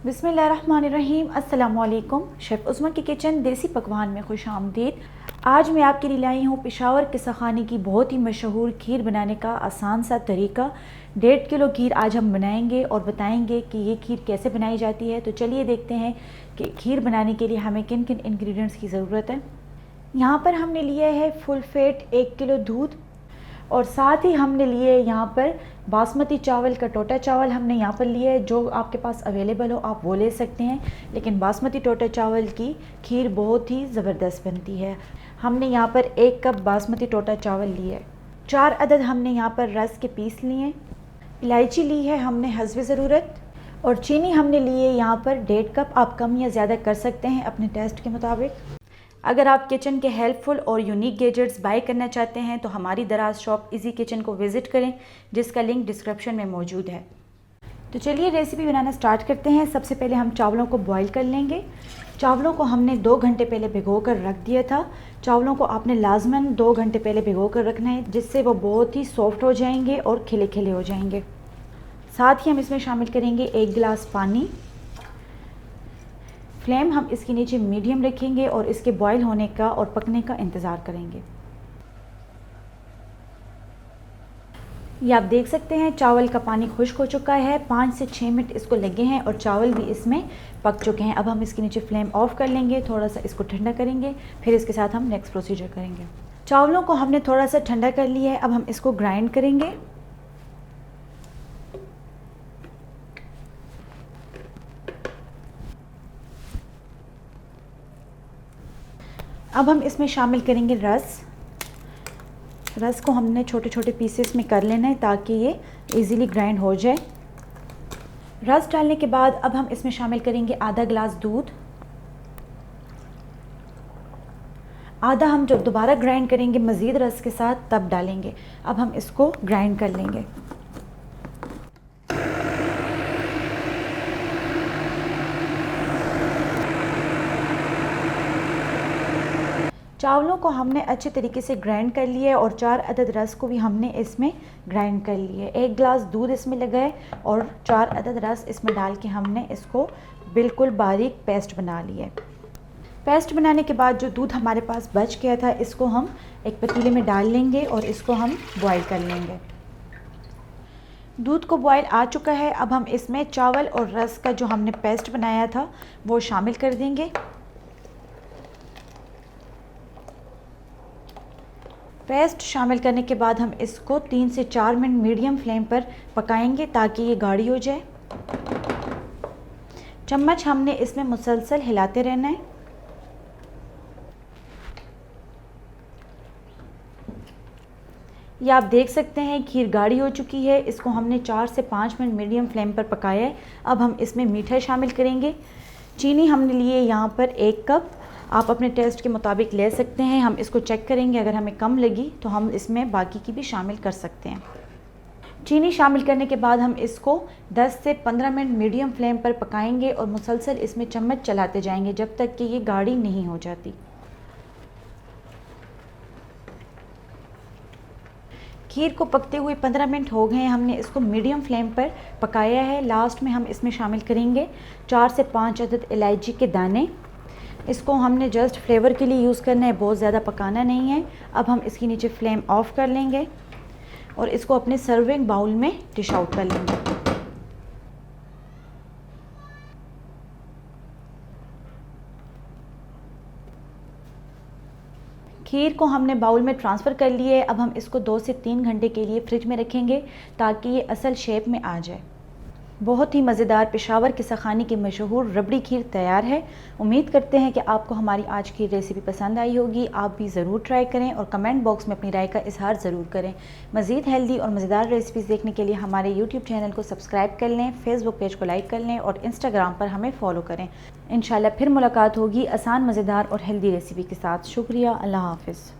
बिस्मिल्लाहिर्रहमानिर्रहीम। अस्सलामुअलैकुम। शेफ़ उस्मा की किचन देसी पकवान में खुश आमदीद। आज मैं आपके लिए लाई हूँ पेशावर किस्सा खानी की बहुत ही मशहूर खीर बनाने का आसान सा तरीका। 1.5 किलो खीर आज हम बनाएंगे और बताएंगे कि ये खीर कैसे बनाई जाती है। तो चलिए देखते हैं कि खीर बनाने के लिए हमें किन किन इंग्रेडिएंट्स की ज़रूरत है। यहाँ पर हमने लिया है फुल फेट 1 किलो दूध और साथ ही हमने लिए यहाँ पर बासमती चावल का टोटा चावल हमने यहाँ पर लिया है। जो आपके पास अवेलेबल हो आप वो ले सकते हैं, लेकिन बासमती टोटा चावल की खीर बहुत ही ज़बरदस्त बनती है। हमने यहाँ पर 1 कप बासमती टोटा चावल लिए है। 4 अदद हमने यहाँ पर रस के पीस लिए। इलायची ली है हमने हस्बे ज़रूरत और चीनी हमने ली है यहाँ पर 1.5 कप। आप कम या ज़्यादा कर सकते हैं अपने टेस्ट के मुताबिक। अगर आप किचन के हेल्पफुल और यूनिक गैजेट्स बाय करना चाहते हैं तो हमारी दराज शॉप इजी किचन को विज़िट करें, जिसका लिंक डिस्क्रिप्शन में मौजूद है। तो चलिए रेसिपी बनाना स्टार्ट करते हैं। सबसे पहले हम चावलों को बॉईल कर लेंगे। चावलों को हमने 2 घंटे पहले भिगो कर रख दिया था। चावलों को आपने लाजमन 2 घंटे पहले भिगो कर रखना है, जिससे वो बहुत ही सॉफ्ट हो जाएंगे और खिले खिले हो जाएंगे। साथ ही हम इसमें शामिल करेंगे 1 गिलास पानी। फ्लेम हम इसके नीचे मीडियम रखेंगे और इसके बॉईल होने का और पकने का इंतज़ार करेंगे। ये आप देख सकते हैं चावल का पानी खुश्क हो चुका है। 5 से 6 मिनट इसको लगे हैं और चावल भी इसमें पक चुके हैं। अब हम इसके नीचे फ्लेम ऑफ कर लेंगे, थोड़ा सा इसको ठंडा करेंगे, फिर इसके साथ हम नेक्स्ट प्रोसीजर करेंगे। चावलों को हमने थोड़ा सा ठंडा कर लिया है। अब हम इसको ग्राइंड करेंगे। अब हम इसमें शामिल करेंगे रस। रस को हमने छोटे छोटे पीसेस में कर लेना है ताकि ये इजीली ग्राइंड हो जाए। रस डालने के बाद अब हम इसमें शामिल करेंगे आधा गिलास दूध। आधा हम जब दोबारा ग्राइंड करेंगे मज़ीद रस के साथ तब डालेंगे। अब हम इसको ग्राइंड कर लेंगे। चावलों को हमने अच्छे तरीके से ग्राइंड कर लिया है और 4 अदद रस को भी हमने इसमें ग्राइंड कर लिया है। 1 गिलास दूध इसमें लगा है और 4 अदद रस इसमें डाल के हमने इसको बिल्कुल बारीक पेस्ट बना लिया है। पेस्ट बनाने के बाद जो दूध हमारे पास बच गया था इसको हम एक पतीले में डाल लेंगे और इसको हम बॉईल कर लेंगे। दूध को बॉईल आ चुका है। अब हम इसमें चावल और रस का जो हमने पेस्ट बनाया था वो शामिल कर देंगे। पेस्ट शामिल करने के बाद हम इसको 3 से 4 मिनट मीडियम फ्लेम पर पकाएंगे ताकि ये गाढ़ी हो जाए। चम्मच हमने इसमें मुसलसल हिलाते रहना है। ये आप देख सकते हैं खीर गाढ़ी हो चुकी है। इसको हमने 4 से 5 मिनट मीडियम फ्लेम पर पकाया है। अब हम इसमें मीठा शामिल करेंगे। चीनी हमने लिए यहाँ पर 1 कप। आप अपने टेस्ट के मुताबिक ले सकते हैं। हम इसको चेक करेंगे, अगर हमें कम लगी तो हम इसमें बाकी की भी शामिल कर सकते हैं। चीनी शामिल करने के बाद हम इसको 10 से 15 मिनट मीडियम फ्लेम पर पकाएंगे और मुसलसल इसमें चम्मच चलाते जाएंगे जब तक कि ये गाढ़ी नहीं हो जाती। खीर को पकते हुए 15 मिनट हो गए हैं। हमने इसको मीडियम फ्लेम पर पकाया है। लास्ट में हम इसमें शामिल करेंगे 4 से 5 अदद इलायची के दाने। इसको हमने जस्ट फ्लेवर के लिए यूज़ करना है, बहुत ज़्यादा पकाना नहीं है। अब हम इसके नीचे फ्लेम ऑफ कर लेंगे और इसको अपने सर्विंग बाउल में डिश आउट कर लेंगे। खीर को हमने बाउल में ट्रांसफ़र कर लिए है। अब हम इसको 2 से 3 घंटे के लिए फ्रिज में रखेंगे ताकि ये असल शेप में आ जाए। बहुत ही मज़ेदार पेशावर किस्सा खानी की मशहूर रबड़ी खीर तैयार है। उम्मीद करते हैं कि आपको हमारी आज की रेसिपी पसंद आई होगी। आप भी ज़रूर ट्राई करें और कमेंट बॉक्स में अपनी राय का इजहार ज़रूर करें। मज़ीद हेल्दी और मज़ेदार रेसिपीज़ देखने के लिए हमारे यूट्यूब चैनल को सब्सक्राइब कर लें, फेसबुक पेज को लाइक कर लें और इंस्टाग्राम पर हमें फ़ॉलो करें। इंशाल्लाह फिर मुलाकात होगी आसान, मज़ेदार और हेल्दी रेसिपी के साथ। शुक्रिया। अल्लाह हाफ़िज़।